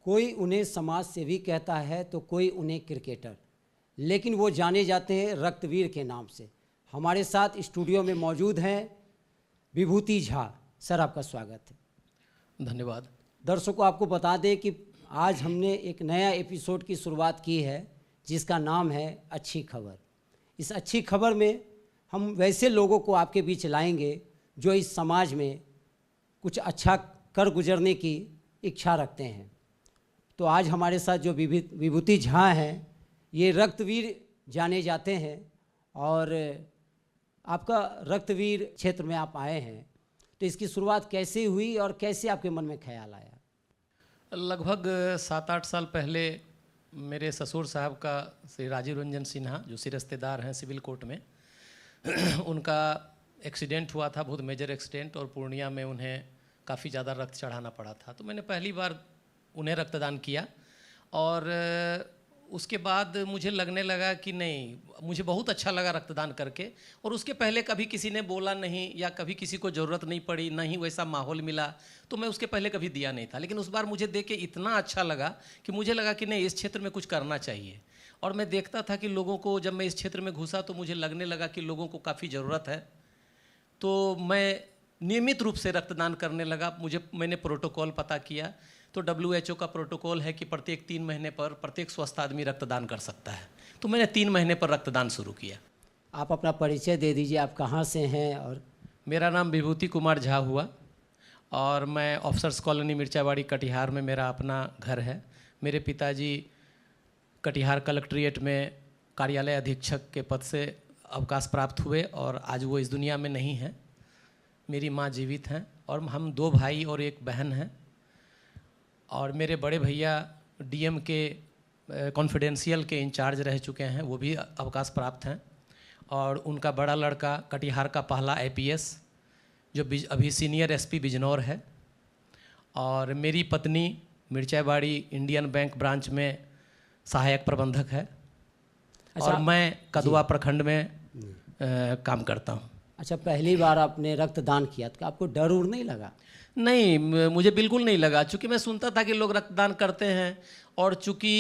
कोई उन्हें समाज सेवी कहता है तो कोई उन्हें क्रिकेटर, लेकिन वो जाने जाते हैं रक्तवीर के नाम से। हमारे साथ स्टूडियो में मौजूद हैं विभूति झा। सर, आपका स्वागत है। धन्यवाद। दर्शकों, आपको बता दें कि आज हमने एक नया एपिसोड की शुरुआत की है जिसका नाम है अच्छी खबर। इस अच्छी खबर में हम वैसे लोगों को आपके बीच लाएंगे जो इस समाज में कुछ अच्छा कर गुजरने की इच्छा रखते हैं। तो आज हमारे साथ जो विभूति झा हैं, ये रक्तवीर जाने जाते हैं और आपका रक्तवीर क्षेत्र में आप आए हैं, तो इसकी शुरुआत कैसे हुई और कैसे आपके मन में ख्याल आया? लगभग 7-8 साल पहले मेरे ससुर साहब का श्री राजीव रंजन सिन्हा, जो रिश्तेदार हैं सिविल कोर्ट में, उनका एक्सीडेंट हुआ था, बहुत मेजर एक्सीडेंट, और पूर्णिया में उन्हें काफ़ी ज़्यादा रक्त चढ़ाना पड़ा था। तो मैंने पहली बार उन्हें रक्तदान किया और उसके बाद मुझे लगने लगा कि नहीं, मुझे बहुत अच्छा लगा रक्तदान करके। और उसके पहले कभी किसी ने बोला नहीं या कभी किसी को ज़रूरत नहीं पड़ी, ना ही वैसा माहौल मिला, तो मैं उसके पहले कभी दिया नहीं था। लेकिन उस बार मुझे देख के इतना अच्छा लगा कि मुझे लगा कि नहीं, इस क्षेत्र में कुछ करना चाहिए। और मैं देखता था कि लोगों को, जब मैं इस क्षेत्र में घुसा तो मुझे लगने लगा कि लोगों को काफ़ी ज़रूरत है। तो मैं नियमित रूप से रक्तदान करने लगा। मैंने प्रोटोकॉल पता किया तो WHO का प्रोटोकॉल है कि प्रत्येक 3 महीने पर प्रत्येक स्वस्थ आदमी रक्तदान कर सकता है। तो मैंने 3 महीने पर रक्तदान शुरू किया। आप अपना परिचय दे दीजिए, आप कहाँ से हैं? और मेरा नाम विभूति कुमार झा हुआ और मैं ऑफिसर्स कॉलोनी मिर्चावाड़ी कटिहार में मेरा अपना घर है। मेरे पिताजी कटिहार कलेक्ट्रेट में कार्यालय अधीक्षक के पद से अवकाश प्राप्त हुए और आज वो इस दुनिया में नहीं हैं। मेरी माँ जीवित हैं और हम 2 भाई और 1 बहन हैं। और मेरे बड़े भैया DM के कॉन्फिडेंशियल के इंचार्ज रह चुके हैं, वो भी अवकाश प्राप्त हैं। और उनका बड़ा लड़का कटिहार का पहला IPS, जो अभी सीनियर SP बिजनौर है। और मेरी पत्नी मिर्चावाड़ी इंडियन बैंक ब्रांच में सहायक प्रबंधक है। अच्छा, और मैं कदवा प्रखंड में काम करता हूँ। अच्छा, पहली बार आपने रक्तदान किया तो आपको डर उर नहीं लगा? नहीं, मुझे बिल्कुल नहीं लगा, चूँकि मैं सुनता था कि लोग रक्तदान करते हैं और चूँकि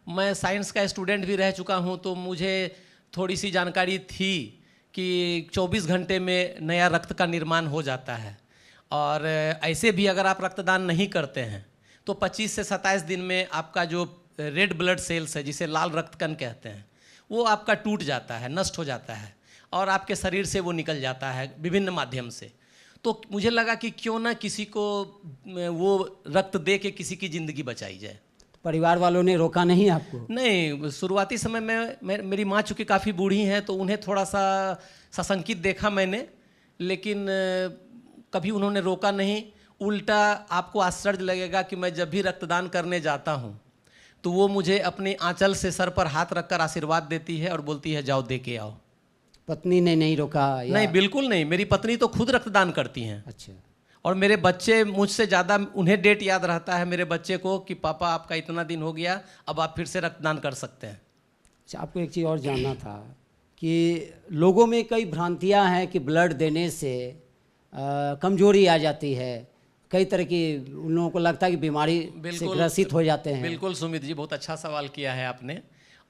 मैं साइंस का स्टूडेंट भी रह चुका हूँ तो मुझे थोड़ी सी जानकारी थी कि 24 घंटे में नया रक्त का निर्माण हो जाता है। और ऐसे भी अगर आप रक्तदान नहीं करते हैं तो 25 से 27 दिन में आपका जो रेड ब्लड सेल्स है, जिसे लाल रक्तकण कहते हैं, वो आपका टूट जाता है, नष्ट हो जाता है और आपके शरीर से वो निकल जाता है विभिन्न माध्यम से। तो मुझे लगा कि क्यों ना किसी को वो रक्त दे के किसी की ज़िंदगी बचाई जाए। परिवार वालों ने रोका नहीं आपको? नहीं, शुरुआती समय में मेरी माँ चूँकि काफ़ी बूढ़ी हैं तो उन्हें थोड़ा सा सशंकित देखा मैंने, लेकिन कभी उन्होंने रोका नहीं। उल्टा आपको आश्चर्य लगेगा कि मैं जब भी रक्तदान करने जाता हूँ तो वो मुझे अपने आंचल से सर पर हाथ रखकर आशीर्वाद देती है और बोलती है जाओ दे के आओ। पत्नी ने नहीं रोका? नहीं, बिल्कुल नहीं। मेरी पत्नी तो खुद रक्तदान करती हैं। अच्छा। और मेरे बच्चे मुझसे ज़्यादा, उन्हें डेट याद रहता है मेरे बच्चे को कि पापा आपका इतना दिन हो गया, अब आप फिर से रक्तदान कर सकते हैं। अच्छा, आपको एक चीज़ और जानना था कि लोगों में कई भ्रांतियां हैं कि ब्लड देने से कमजोरी आ जाती है, कई तरह की उन लोगों को लगता है कि बीमारी से ग्रसित हो जाते हैं। बिल्कुल सुमित जी, बहुत अच्छा सवाल किया है आपने।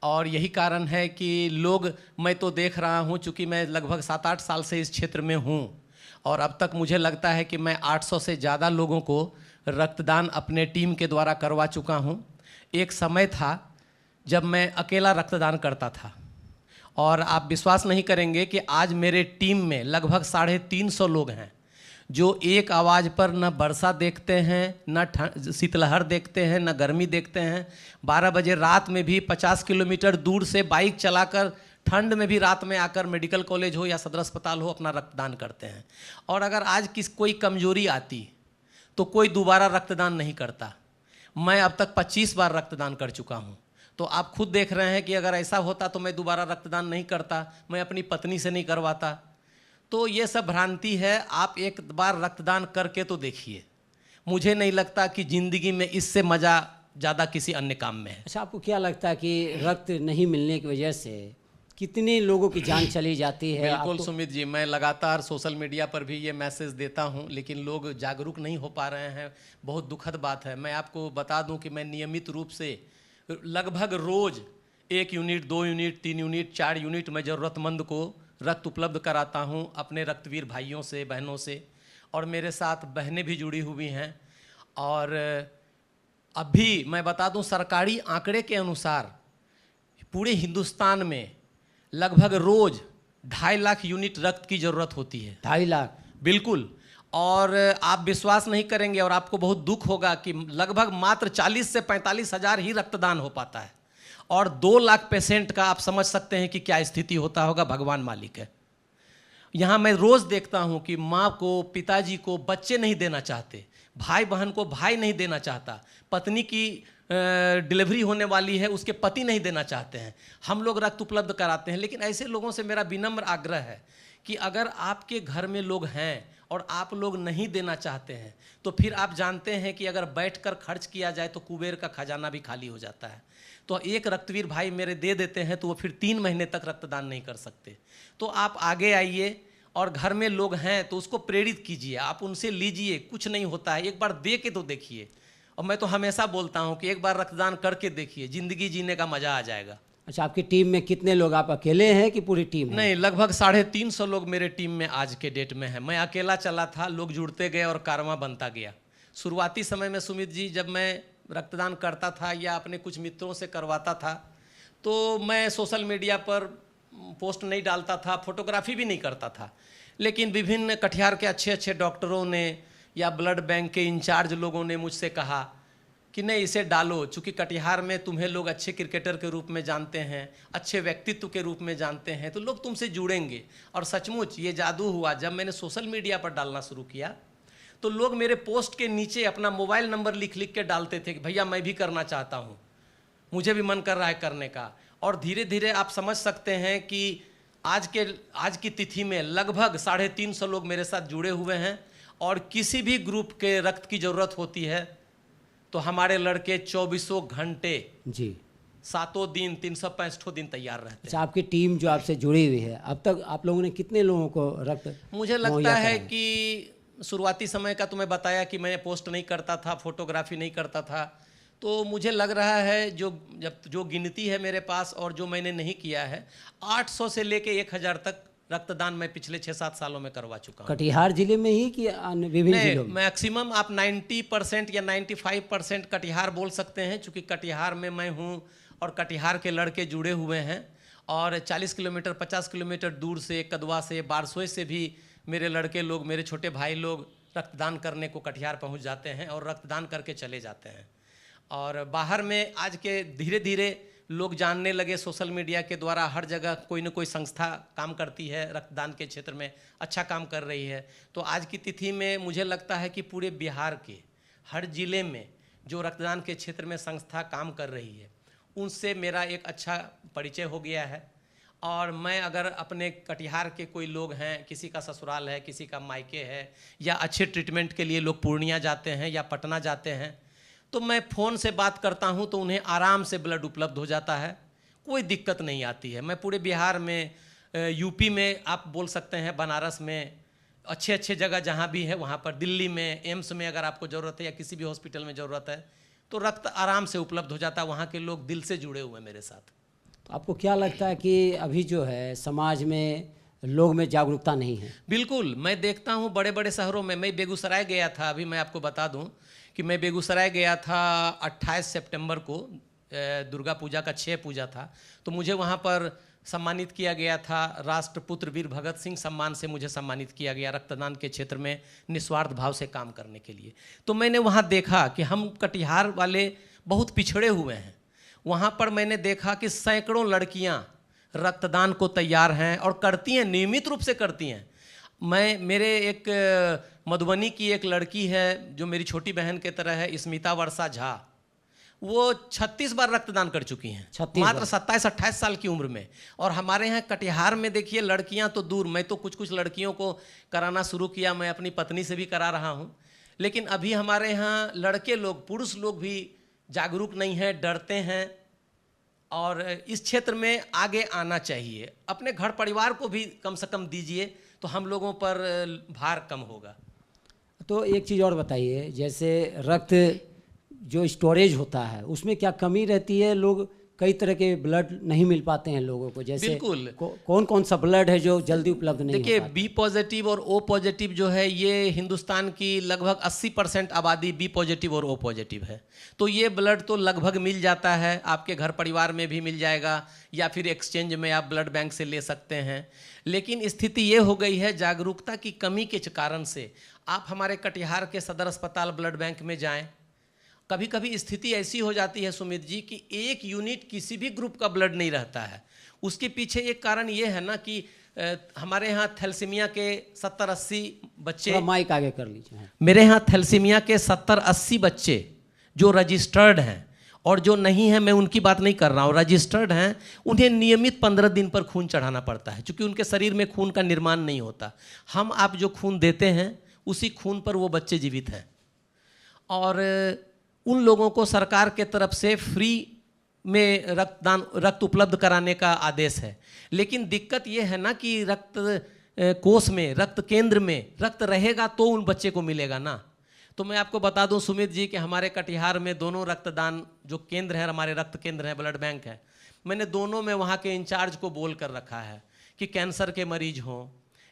और यही कारण है कि लोग, मैं तो देख रहा हूँ, चूँकि मैं लगभग 7-8 साल से इस क्षेत्र में हूँ और अब तक मुझे लगता है कि मैं 800 से ज़्यादा लोगों को रक्तदान अपने टीम के द्वारा करवा चुका हूँ। एक समय था जब मैं अकेला रक्तदान करता था और आप विश्वास नहीं करेंगे कि आज मेरे टीम में लगभग 350 लोग हैं जो एक आवाज़ पर न वर्षा देखते हैं, न शीतलहर देखते हैं, न गर्मी देखते हैं। 12 बजे रात में भी 50 किलोमीटर दूर से बाइक चलाकर, ठंड में भी रात में आकर मेडिकल कॉलेज हो या सदर अस्पताल हो, अपना रक्तदान करते हैं। और अगर आज कोई कमजोरी आती तो कोई दोबारा रक्तदान नहीं करता। मैं अब तक 25 बार रक्तदान कर चुका हूँ। तो आप खुद देख रहे हैं कि अगर ऐसा होता तो मैं दोबारा रक्तदान नहीं करता, मैं अपनी पत्नी से नहीं करवाता। तो ये सब भ्रांति है। आप एक बार रक्तदान करके तो देखिए, मुझे नहीं लगता कि ज़िंदगी में इससे मज़ा ज़्यादा किसी अन्य काम में है। अच्छा, आपको क्या लगता है कि रक्त नहीं मिलने की वजह से कितने लोगों की जान चली जाती है। बिल्कुल सुमित जी, मैं लगातार सोशल मीडिया पर भी ये मैसेज देता हूं, लेकिन लोग जागरूक नहीं हो पा रहे हैं। बहुत दुखद बात है। मैं आपको बता दूं कि मैं नियमित रूप से लगभग रोज 1 यूनिट, 2 यूनिट, 3 यूनिट, 4 यूनिट मैं ज़रूरतमंद को रक्त उपलब्ध कराता हूं अपने रक्तवीर भाइयों से, बहनों से, और मेरे साथ बहनें भी जुड़ी हुई हैं। और अभी मैं बता दूं, सरकारी आंकड़े के अनुसार पूरे हिंदुस्तान में लगभग रोज 2.5 लाख यूनिट रक्त की ज़रूरत होती है। 2.5 लाख? बिल्कुल। और आप विश्वास नहीं करेंगे और आपको बहुत दुख होगा कि लगभग मात्र 40 से 45 हज़ार ही रक्तदान हो पाता है, और 2 लाख पेशेंट का आप समझ सकते हैं कि क्या स्थिति होता होगा। भगवान मालिक है। यहाँ मैं रोज़ देखता हूँ कि माँ को, पिताजी को बच्चे नहीं देना चाहते, भाई बहन को भाई नहीं देना चाहता, पत्नी की डिलीवरी होने वाली है, उसके पति नहीं देना चाहते हैं। हम लोग रक्त उपलब्ध कराते हैं। लेकिन ऐसे लोगों से मेरा विनम्र आग्रह है कि अगर आपके घर में लोग हैं और आप लोग नहीं देना चाहते हैं, तो फिर आप जानते हैं कि अगर बैठकर खर्च किया जाए तो कुबेर का खजाना भी खाली हो जाता है। तो एक रक्तवीर भाई मेरे दे देते हैं तो वो फिर 3 महीने तक रक्तदान नहीं कर सकते। तो आप आगे आइए, और घर में लोग हैं तो उसको प्रेरित कीजिए, आप उनसे लीजिए, कुछ नहीं होता है, एक बार दे के तो देखिए। और मैं तो हमेशा बोलता हूँ कि एक बार रक्तदान करके देखिए, ज़िंदगी जीने का मज़ा आ जाएगा। अच्छा, आपकी टीम में कितने लोग? आप अकेले हैं कि पूरी टीम है? नहीं, लगभग 350 लोग मेरे टीम में आज के डेट में है। मैं अकेला चला था, लोग जुड़ते गए और कारवां बनता गया। शुरुआती समय में सुमित जी, जब मैं रक्तदान करता था या अपने कुछ मित्रों से करवाता था, तो मैं सोशल मीडिया पर पोस्ट नहीं डालता था, फोटोग्राफी भी नहीं करता था। लेकिन विभिन्न कटिहार के अच्छे अच्छे डॉक्टरों ने या ब्लड बैंक के इंचार्ज लोगों ने मुझसे कहा कि नहीं, इसे डालो, चूँकि कटिहार में तुम्हें लोग अच्छे क्रिकेटर के रूप में जानते हैं, अच्छे व्यक्तित्व के रूप में जानते हैं, तो लोग तुमसे जुड़ेंगे। और सचमुच ये जादू हुआ। जब मैंने सोशल मीडिया पर डालना शुरू किया तो लोग मेरे पोस्ट के नीचे अपना मोबाइल नंबर लिख लिख के डालते थे कि भैया मैं भी करना चाहता हूँ, मुझे भी मन कर रहा है करने का। और धीरे धीरे आप समझ सकते हैं कि आज की तिथि में लगभग 350 लोग मेरे साथ जुड़े हुए हैं। और किसी भी ग्रुप के रक्त की ज़रूरत होती है तो हमारे लड़के 24 घंटे जी, 7 दिन 365 दिन तैयार रहते हैं। अच्छा, आपकी टीम जो आपसे जुड़ी हुई है, अब तक आप लोगों ने कितने लोगों को रक्त मुझे लगता है कि शुरुआती समय का तो मैं बताया कि मैं पोस्ट नहीं करता था, फोटोग्राफी नहीं करता था, तो मुझे लग रहा है जो गिनती है मेरे पास और जो मैंने नहीं किया है, 800 से लेके 1000 तक रक्तदान मैं पिछले 6-7 सालों में करवा चुका हूँ। कटिहार जिले में ही कि अन्य विभिन्न जिलों में? मैक्सिमम आप 90% या 95% कटिहार बोल सकते हैं, क्योंकि कटिहार में मैं हूँ और कटिहार के लड़के जुड़े हुए हैं। और 40 किलोमीटर 50 किलोमीटर दूर से, कदवा से, बारसोई से भी मेरे लड़के लोग, मेरे छोटे भाई लोग रक्तदान करने को कटिहार पहुँच जाते हैं और रक्तदान करके चले जाते हैं। और बाहर में आज के धीरे धीरे लोग जानने लगे, सोशल मीडिया के द्वारा हर जगह कोई न कोई संस्था काम करती है, रक्तदान के क्षेत्र में अच्छा काम कर रही है। तो आज की तिथि में मुझे लगता है कि पूरे बिहार के हर जिले में जो रक्तदान के क्षेत्र में संस्था काम कर रही है, उनसे मेरा एक अच्छा परिचय हो गया है। और मैं अगर अपने कटिहार के कोई लोग हैं, किसी का ससुराल है, किसी का मायके है, या अच्छे ट्रीटमेंट के लिए लोग पूर्णिया जाते हैं या पटना जाते हैं, तो मैं फ़ोन से बात करता हूं तो उन्हें आराम से ब्लड उपलब्ध हो जाता है, कोई दिक्कत नहीं आती है। मैं पूरे बिहार में, यूपी में आप बोल सकते हैं, बनारस में, अच्छे अच्छे जगह जहां भी है वहां पर, दिल्ली में एम्स में अगर आपको ज़रूरत है या किसी भी हॉस्पिटल में ज़रूरत है तो रक्त आराम से उपलब्ध हो जाता है। वहाँ के लोग दिल से जुड़े हुए हैं मेरे साथ। तो आपको क्या लगता है कि अभी जो है समाज में लोग में जागरूकता नहीं है? बिल्कुल, मैं देखता हूँ बड़े बड़े शहरों में। मैं बेगूसराय गया था, अभी मैं आपको बता दूँ कि मैं बेगूसराय गया था 28 सितंबर को, दुर्गा पूजा का 6 पूजा था, तो मुझे वहाँ पर सम्मानित किया गया था। राष्ट्रपुत्र वीर भगत सिंह सम्मान से मुझे सम्मानित किया गया रक्तदान के क्षेत्र में निस्वार्थ भाव से काम करने के लिए। तो मैंने वहाँ देखा कि हम कटिहार वाले बहुत पिछड़े हुए हैं। वहाँ पर मैंने देखा कि सैकड़ों लड़कियाँ रक्तदान को तैयार हैं और करती हैं, नियमित रूप से करती हैं। मेरे एक मधुबनी की एक लड़की है जो मेरी छोटी बहन के तरह है, स्मिता वर्षा झा, वो 36 बार रक्तदान कर चुकी हैं, मात्र 27-28 साल की उम्र में। और हमारे यहाँ कटिहार में देखिए, लड़कियां तो दूर, मैं तो कुछ लड़कियों को कराना शुरू किया, मैं अपनी पत्नी से भी करा रहा हूँ। लेकिन अभी हमारे यहाँ लड़के लोग, पुरुष लोग भी जागरूक नहीं हैं, डरते हैं। और इस क्षेत्र में आगे आना चाहिए। अपने घर परिवार को भी कम से कम दीजिए, तो हम लोगों पर भार कम होगा। तो एक चीज़ और बताइए, जैसे रक्त जो स्टोरेज होता है उसमें क्या कमी रहती है? लोग कई तरह के ब्लड नहीं मिल पाते हैं लोगों को, जैसे बिल्कुल। कौन कौन सा ब्लड है जो जल्दी उपलब्ध नहीं देखिए, हो पाता? बी पॉजिटिव और ओ पॉजिटिव जो है, ये हिंदुस्तान की लगभग 80% आबादी बी पॉजिटिव और ओ पॉजिटिव है। तो ये ब्लड तो लगभग मिल जाता है, आपके घर परिवार में भी मिल जाएगा, या फिर एक्सचेंज में आप ब्लड बैंक से ले सकते हैं। लेकिन स्थिति ये हो गई है, जागरूकता की कमी के कारण से। आप हमारे कटिहार के सदर अस्पताल ब्लड बैंक में जाएं, कभी कभी स्थिति ऐसी हो जाती है सुमित जी कि एक यूनिट किसी भी ग्रुप का ब्लड नहीं रहता है। उसके पीछे एक कारण ये है ना कि हमारे यहाँ थैलेसीमिया के 70-80 बच्चे, थोड़ा माइक आगे कर लीजिए। हाँ। मेरे यहाँ थैलेसीमिया के 70-80 बच्चे जो रजिस्टर्ड हैं, और जो नहीं है मैं उनकी बात नहीं कर रहा हूँ, रजिस्टर्ड हैं, उन्हें नियमित 15 दिन पर खून चढ़ाना पड़ता है, क्योंकि उनके शरीर में खून का निर्माण नहीं होता। हम आप जो खून देते हैं उसी खून पर वो बच्चे जीवित हैं। और उन लोगों को सरकार के तरफ से फ्री में रक्त उपलब्ध कराने का आदेश है। लेकिन दिक्कत ये है ना कि रक्त कोष में, रक्त केंद्र में रक्त रहेगा तो उन बच्चे को मिलेगा ना। तो मैं आपको बता दूं सुमित जी कि हमारे कटिहार में दोनों रक्तदान जो केंद्र है, हमारे रक्त केंद्र हैं, ब्लड बैंक है, मैंने दोनों में वहाँ के इंचार्ज को बोल कर रखा है कि कैंसर के मरीज हों,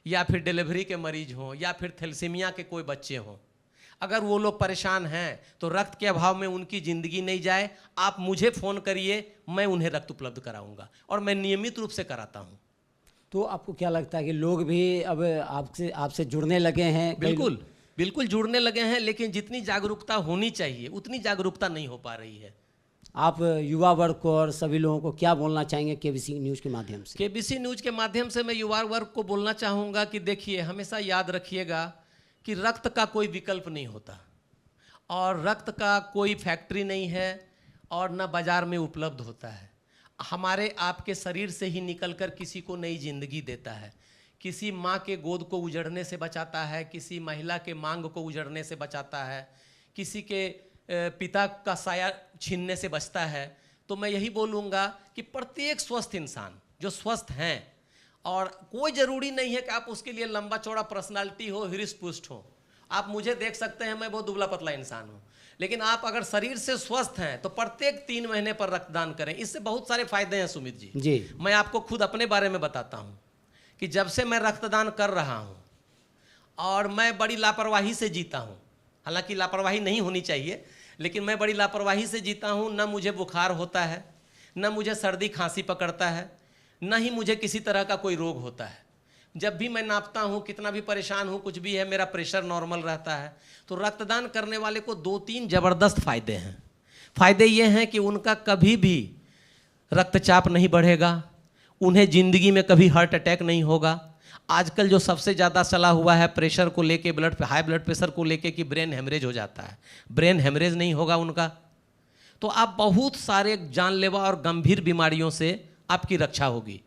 या फिर डिलीवरी के मरीज हों, या फिर थैलेसीमिया के कोई बच्चे हों, अगर वो लोग परेशान हैं तो रक्त के अभाव में उनकी ज़िंदगी नहीं जाए, आप मुझे फ़ोन करिए, मैं उन्हें रक्त उपलब्ध कराऊंगा, और मैं नियमित रूप से कराता हूं। तो आपको क्या लगता है कि लोग भी अब आपसे जुड़ने लगे हैं? बिल्कुल बिल्कुल जुड़ने लगे हैं, लेकिन जितनी जागरूकता होनी चाहिए उतनी जागरूकता नहीं हो पा रही है। आप युवा वर्ग को और सभी लोगों को क्या बोलना चाहेंगे केबीसी न्यूज़ के माध्यम से? केबीसी न्यूज़ के माध्यम से मैं युवा वर्ग को बोलना चाहूँगा कि देखिए, हमेशा याद रखिएगा कि रक्त का कोई विकल्प नहीं होता, और रक्त का कोई फैक्ट्री नहीं है, और न बाज़ार में उपलब्ध होता है। हमारे आपके शरीर से ही निकलकर किसी को नई जिंदगी देता है, किसी माँ के गोद को उजड़ने से बचाता है, किसी महिला के मांग को उजड़ने से बचाता है, किसी के पिता का साया छीनने से बचता है। तो मैं यही बोलूँगा कि प्रत्येक स्वस्थ इंसान जो स्वस्थ हैं, और कोई ज़रूरी नहीं है कि आप उसके लिए लंबा चौड़ा पर्सनालिटी हो, हृष्ट पुष्ट हो। आप मुझे देख सकते हैं, मैं बहुत दुबला पतला इंसान हूँ, लेकिन आप अगर शरीर से स्वस्थ हैं तो प्रत्येक 3 महीने पर रक्तदान करें। इससे बहुत सारे फायदे हैं सुमित जी। मैं आपको खुद अपने बारे में बताता हूँ कि जब से मैं रक्तदान कर रहा हूँ, और मैं बड़ी लापरवाही से जीता हूँ, हालांकि लापरवाही नहीं होनी चाहिए, लेकिन मैं बड़ी लापरवाही से जीता हूँ। न मुझे बुखार होता है, न मुझे सर्दी खांसी पकड़ता है, न ही मुझे किसी तरह का कोई रोग होता है। जब भी मैं नापता हूँ, कितना भी परेशान हूँ, कुछ भी है, मेरा प्रेशर नॉर्मल रहता है। तो रक्तदान करने वाले को 2-3 ज़बरदस्त फ़ायदे हैं। फ़ायदे ये हैं कि उनका कभी भी रक्तचाप नहीं बढ़ेगा, उन्हें ज़िंदगी में कभी हार्ट अटैक नहीं होगा। आजकल जो सबसे ज़्यादा चला हुआ है प्रेशर को लेके, हाई ब्लड प्रेशर को लेके कि ब्रेन हेमरेज हो जाता है, ब्रेन हेमरेज नहीं होगा उनका। तो आप बहुत सारे जानलेवा और गंभीर बीमारियों से आपकी रक्षा होगी।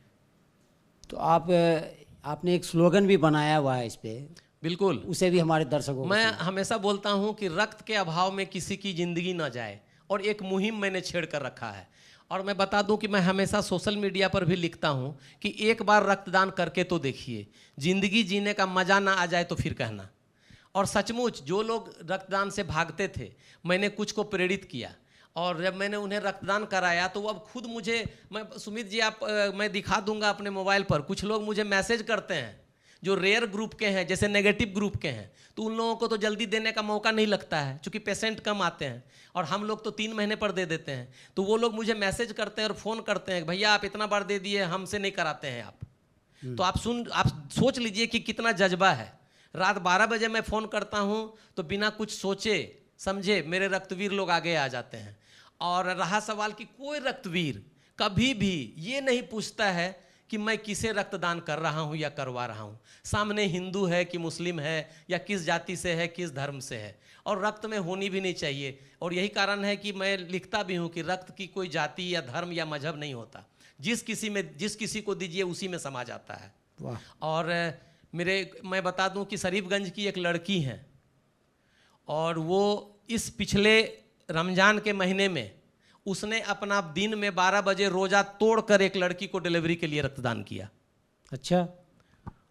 तो आपने एक स्लोगन भी बनाया हुआ है इस पे, बिल्कुल, उसे भी हमारे दर्शकों को मैं हमेशा बोलता हूं कि रक्त के अभाव में किसी की ज़िंदगी ना जाए, और एक मुहिम मैंने छेड़ कर रखा है। और मैं बता दूं कि मैं हमेशा सोशल मीडिया पर भी लिखता हूं कि एक बार रक्तदान करके तो देखिए, ज़िंदगी जीने का मज़ा ना आ जाए तो फिर कहना। और सचमुच जो लोग रक्तदान से भागते थे, मैंने कुछ को प्रेरित किया, और जब मैंने उन्हें रक्तदान कराया तो वो अब खुद मुझे, मैं सुमित जी मैं दिखा दूंगा अपने मोबाइल पर, कुछ लोग मुझे मैसेज करते हैं जो रेयर ग्रुप के हैं, जैसे नेगेटिव ग्रुप के हैं। तो उन लोगों को तो जल्दी देने का मौका नहीं लगता है, क्योंकि पेशेंट कम आते हैं, और हम लोग तो 3 महीने पर दे देते हैं। तो वो लोग मुझे मैसेज करते हैं और फ़ोन करते हैं, भैया आप इतना बार दे दिए, हमसे नहीं कराते हैं आप। तो आप सोच लीजिए कि कितना जज्बा है। रात 12 बजे मैं फ़ोन करता हूँ तो बिना कुछ सोचे समझे मेरे रक्तवीर लोग आगे आ जाते हैं। और रहा सवाल कि कोई रक्तवीर कभी भी ये नहीं पूछता है कि मैं किसे रक्तदान कर रहा हूँ या करवा रहा हूँ, सामने हिंदू है कि मुस्लिम है, या किस जाति से है, किस धर्म से है, और रक्त में होनी भी नहीं चाहिए। और यही कारण है कि मैं लिखता भी हूँ कि रक्त की कोई जाति या धर्म या मजहब नहीं होता, जिस किसी को दीजिए उसी में समा जाता है। और मैं बता दूँ कि शरीफगंज की एक लड़की है, और वो इस पिछले रमज़ान के महीने में उसने अपना दिन में 12 बजे रोजा तोड़कर एक लड़की को डिलीवरी के लिए रक्तदान किया। अच्छा।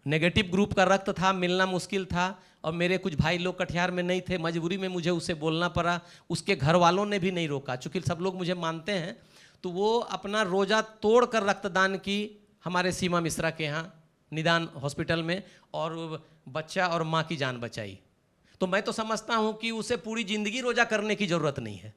नेगेटिव ग्रुप का रक्त था, मिलना मुश्किल था, और मेरे कुछ भाई लोग कटिहार में नहीं थे, मजबूरी में मुझे उसे बोलना पड़ा। उसके घर वालों ने भी नहीं रोका, चूँकि सब लोग मुझे मानते हैं। तो वो अपना रोजा तोड़कर रक्तदान की हमारे सीमा मिश्रा के यहाँ निदान हॉस्पिटल में, और बच्चा और माँ की जान बचाई। तो मैं तो समझता हूँ कि उसे पूरी ज़िंदगी रोजा करने की ज़रूरत नहीं है,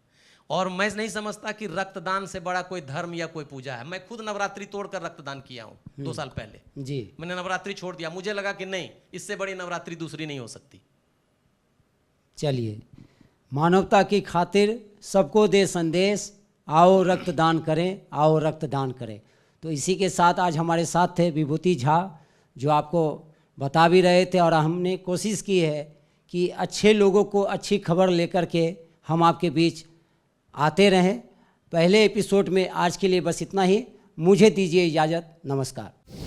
और मैं नहीं समझता कि रक्तदान से बड़ा कोई धर्म या कोई पूजा है। मैं खुद नवरात्रि तोड़कर रक्तदान किया हूँ 2 साल पहले जी। मैंने नवरात्रि छोड़ दिया, मुझे लगा कि नहीं, इससे बड़ी नवरात्रि दूसरी नहीं हो सकती। चलिए, मानवता की खातिर सबको दे संदेश, आओ रक्तदान करें, आओ रक्तदान करें। तो इसी के साथ आज हमारे साथ थे विभूति झा, जो आपको बता भी रहे थे, और हमने कोशिश की है कि अच्छे लोगों को अच्छी खबर लेकर के हम आपके बीच आते रहें। पहले एपिसोड में आज के लिए बस इतना ही। मुझे दीजिए इजाज़त। नमस्कार।